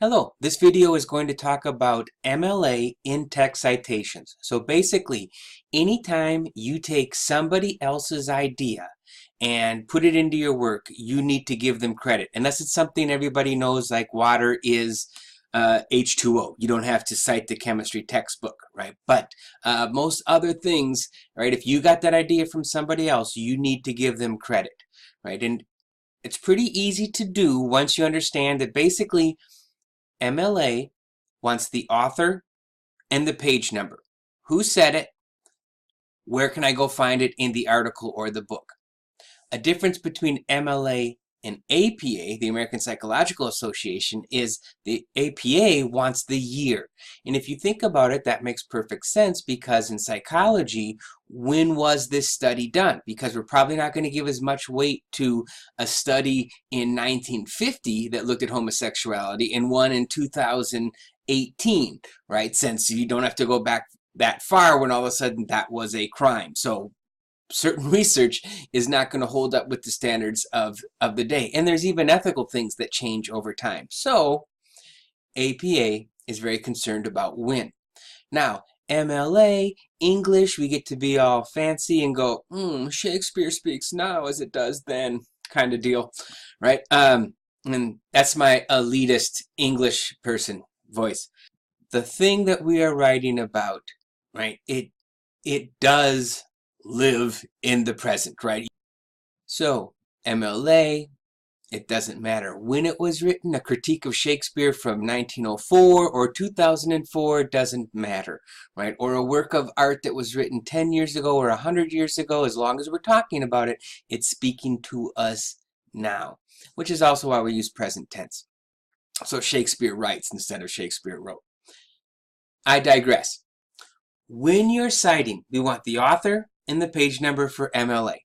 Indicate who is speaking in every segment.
Speaker 1: Hello, this video is going to talk about MLA in-text citations. So basically, anytime you take somebody else's idea and put it into your work, you need to give them credit. Unless it's something everybody knows, like water is H2O. You don't have to cite the chemistry textbook, right? But most other things, right, if you got that idea from somebody else, you need to give them credit, right? And it's pretty easy to do once you understand that basically MLA wants the author and the page number. Who said it? Where can I go find it in the article or the book? A difference between MLA and APA, the American Psychological Association, is the APA wants the year. And if you think about it, that makes perfect sense because in psychology, when was this study done? Because we're probably not going to give as much weight to a study in 1950 that looked at homosexuality and one in 2018, right? Since you don't have to go back that far when all of a sudden that was a crime. So certain research is not going to hold up with the standards of the day. And there's even ethical things that change over time. So APA is very concerned about when. Now, MLA, English, we get to be all fancy and go, Shakespeare speaks now as it does then, kind of deal, right? And that's my elitist English person voice. The thing that we are writing about, right, it does live in the present, right? So, MLA, it doesn't matter when it was written. A critique of Shakespeare from 1904 or 2004 doesn't matter, right? Or a work of art that was written 10 years ago or 100 years ago, as long as we're talking about it, it's speaking to us now, which is also why we use present tense. So Shakespeare writes instead of Shakespeare wrote. I digress. When you're citing, we want the author and the page number for MLA.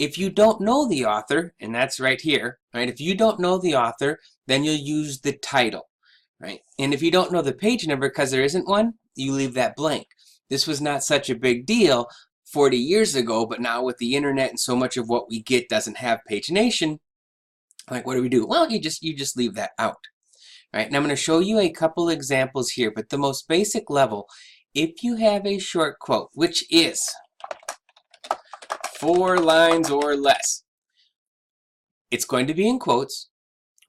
Speaker 1: If you don't know the author, and that's right here, right? If you don't know the author, then you'll use the title, right? And if you don't know the page number because there isn't one, you leave that blank. This was not such a big deal 40 years ago, but now with the internet and so much of what we get doesn't have pagination, like what do? Well, you just leave that out, right? And I'm going to show you a couple examples here, but the most basic level, if you have a short quote, which is 4 lines or less, it's going to be in quotes.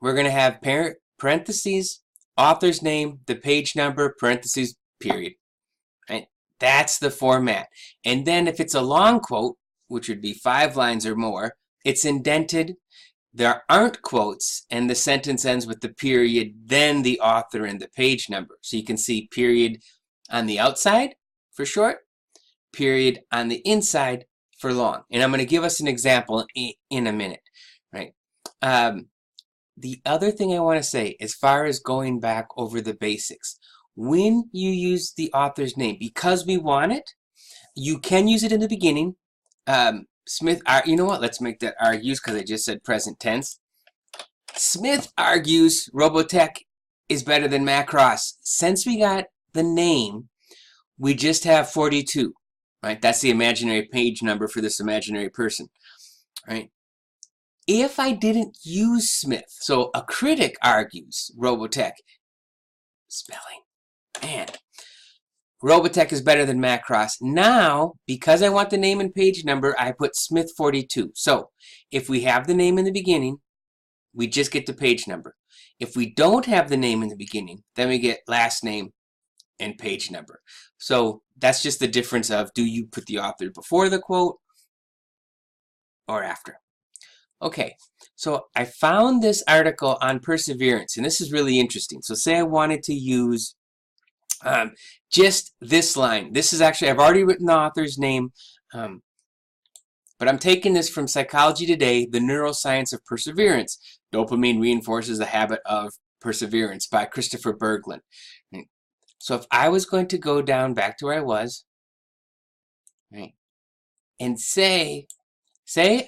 Speaker 1: We're going to have parentheses, author's name, the page number, parentheses, period. Right? That's the format. And then if it's a long quote, which would be 5 lines or more, it's indented. There aren't quotes, and the sentence ends with the period, then the author and the page number. So you can see period on the outside for short, period on the inside for long. And I'm going to give us an example in a minute, right? The other thing I want to say, as far as going back over the basics, when you use the author's name, because we want it, you can use it in the beginning. Smith, you know what? Let's make that argues because I just said present tense. Smith argues Robotech is better than Macross. Since we got the name, we just have 42, right? That's the imaginary page number for this imaginary person, right? If I didn't use Smith, so a critic argues Robotech, spelling, man, Robotech is better than Macross. Now, because I want the name and page number, I put Smith 42. So if we have the name in the beginning, we just get the page number. If we don't have the name in the beginning, then we get last name and page number. So that's just the difference of, do you put the author before the quote or after? Okay, so I found this article on perseverance, and this is really interesting. So say I wanted to use just this line. This is actually, I've already written the author's name, but I'm taking this from Psychology Today, The Neuroscience of Perseverance. Dopamine reinforces the habit of perseverance by Christopher Berglund. So if I was going to go down back to where I was, right, and say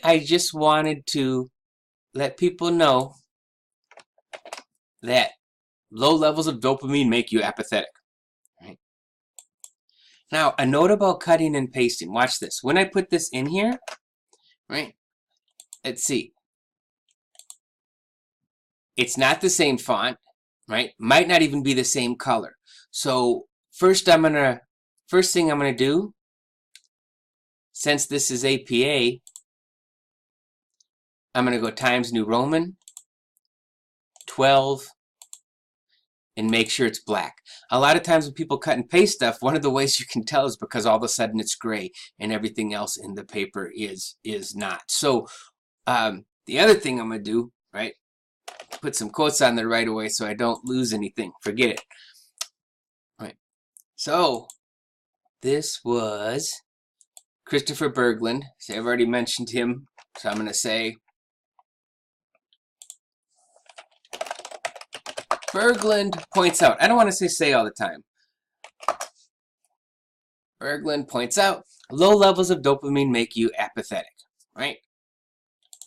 Speaker 1: I just wanted to let people know that low levels of dopamine make you apathetic. Right? Now, a note about cutting and pasting. Watch this. When I put this in here, right, let's see. It's not the same font. right? Might not even be the same color. So first thing I'm gonna do, since this is APA, I'm gonna go Times New Roman 12 and make sure it's black. A lot of times when people cut and paste stuff, one of the ways you can tell is because all of a sudden it's gray and everything else in the paper is not. So the other thing I'm gonna do, right, put some quotes on there right away so I don't lose anything. Forget it. Right. So this was Christopher Berglund. So I've already mentioned him. So I'm going to say Berglund points out. I don't want to say all the time. Berglund points out low levels of dopamine make you apathetic. Right?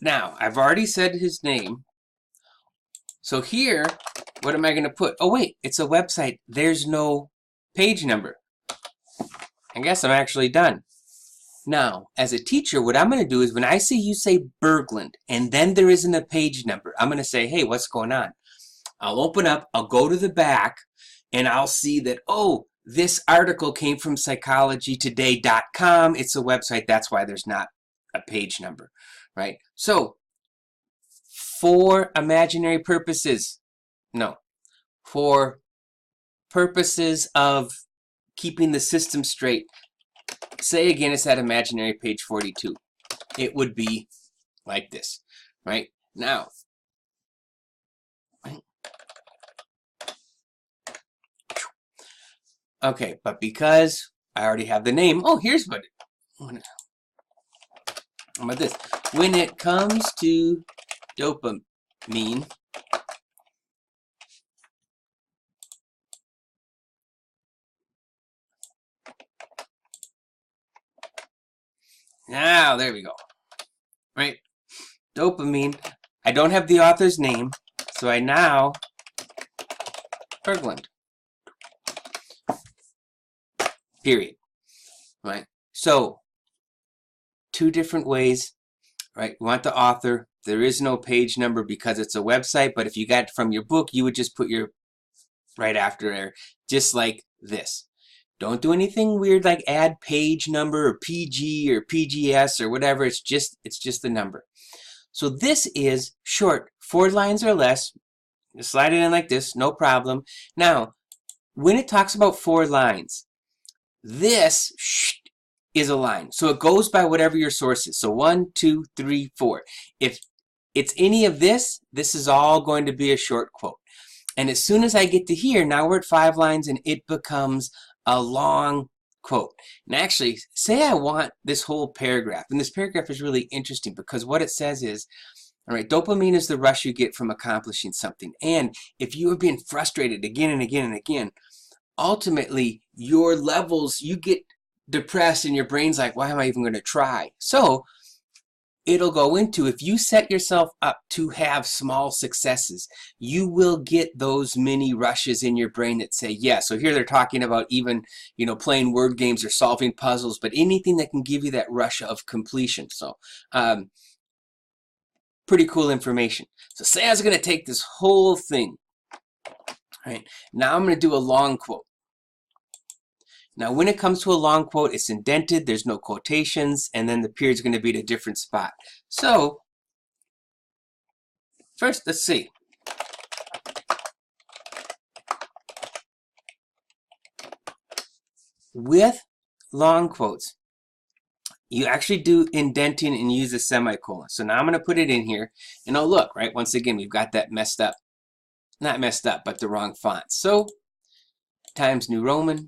Speaker 1: Now, I've already said his name. So here, what am I going to put? Oh, wait, it's a website. There's no page number. I guess I'm actually done. Now, as a teacher, what I'm going to do is when I see you say Berglund and then there isn't a page number, I'm going to say, hey, what's going on? I'll open up, I'll go to the back, and I'll see that, oh, this article came from psychologytoday.com. It's a website. That's why there's not a page number, right? So, for imaginary purposes, no, for purposes of keeping the system straight, say again it's that imaginary page 42. It would be like this, right? Now, okay, but because I already have the name, oh, here's what, how about this? When it comes to dopamine, now, there we go, right? Dopamine, I don't have the author's name, so I now, Berglund, period, right? So, two different ways, right? We want the author. There is no page number because it's a website, but if you got it from your book, you would just put your right after there, just like this. Don't do anything weird like add page number or PG or PGS or whatever. It's just the number. So this is short, 4 lines or less. You slide it in like this, no problem. Now, when it talks about 4 lines, this is a line. So it goes by whatever your source is. So 1, 2, 3, 4. If it's any of this, this is all going to be a short quote. And as soon as I get to here, now we're at 5 lines and it becomes a long quote. And actually, say I want this whole paragraph. And this paragraph is really interesting because what it says is, all right, dopamine is the rush you get from accomplishing something. And if you are being frustrated again and again and again, ultimately your levels, you get depressed and your brain's like, why am I even going to try? So it'll go into, if you set yourself up to have small successes, you will get those mini rushes in your brain that say, yeah. So here they're talking about even, playing word games or solving puzzles, but anything that can give you that rush of completion. So, pretty cool information. So say I was going to take this whole thing, right? Now I'm going to do a long quote. Now, when it comes to a long quote, it's indented, there's no quotations, and then the period's going to be at a different spot. So, first, let's see. With long quotes, you actually do indenting and use a semicolon. So now I'm going to put it in here, and oh look, right, once again, we've got that messed up. Not messed up, but the wrong font. So, Times New Roman,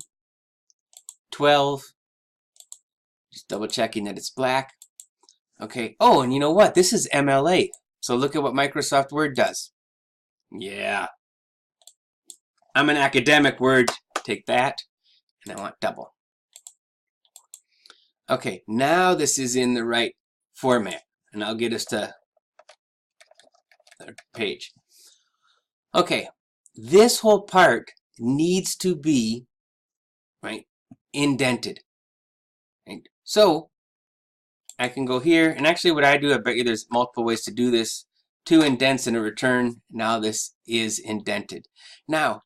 Speaker 1: 12, just double checking that it's black. Okay, oh, and you know what? This is MLA. So look at what Microsoft Word does. Yeah. I'm an academic, Word. Take that, and I want double. Okay, now this is in the right format, and I'll get us to the page. Okay, this whole part needs to be, right, indented. Right? So I can go here, and actually what I do, I bet you there's multiple ways to do this. two indents and a return. Now this is indented. Now,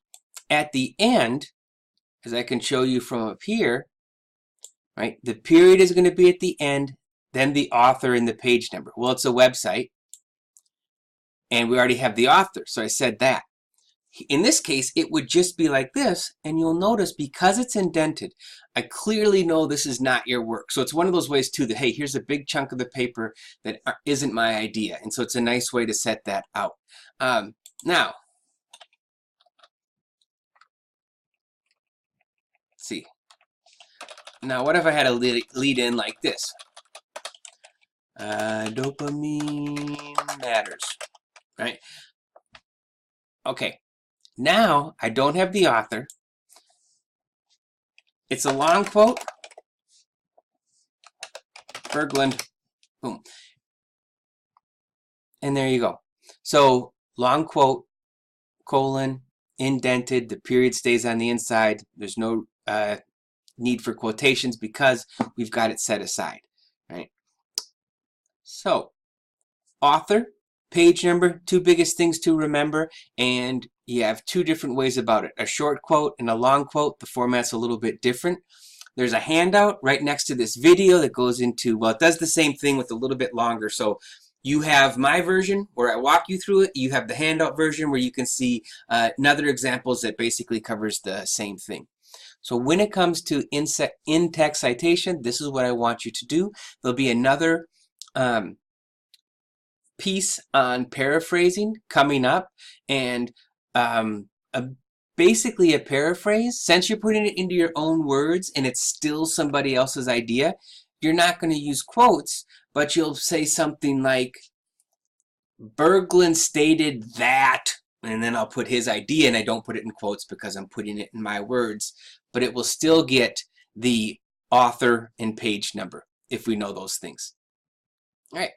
Speaker 1: at the end, as I can show you from up here, right, the period is going to be at the end, then the author and the page number. Well, it's a website, and we already have the author, so I said that. In this case, it would just be like this, and you'll notice because it's indented, I clearly know this is not your work. So it's one of those ways too that, hey, here's a big chunk of the paper that isn't my idea. And so it's a nice way to set that out. Now, let's see. Now, what if I had a lead in like this? Dopamine matters, right? Okay, now I don't have the author. It's a long quote. Berglund, boom. And there you go. So long quote, colon, indented, the period stays on the inside. There's no need for quotations because we've got it set aside, right? So author, page number, two biggest things to remember, and you have two different ways about it. A short quote and a long quote. The format's a little bit different. There's a handout right next to this video that goes into, well, it does the same thing with a little bit longer. So you have my version where I walk you through it. You have the handout version where you can see another examples that basically covers the same thing. So when it comes to in-text citation, this is what I want you to do. There'll be another piece on paraphrasing coming up, and basically a paraphrase, since you're putting it into your own words and it's still somebody else's idea, you're not going to use quotes, but you'll say something like, Berglund stated that, and then I'll put his idea, and I don't put it in quotes because I'm putting it in my words, but it will still get the author and page number if we know those things. All right.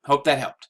Speaker 1: Hope that helped.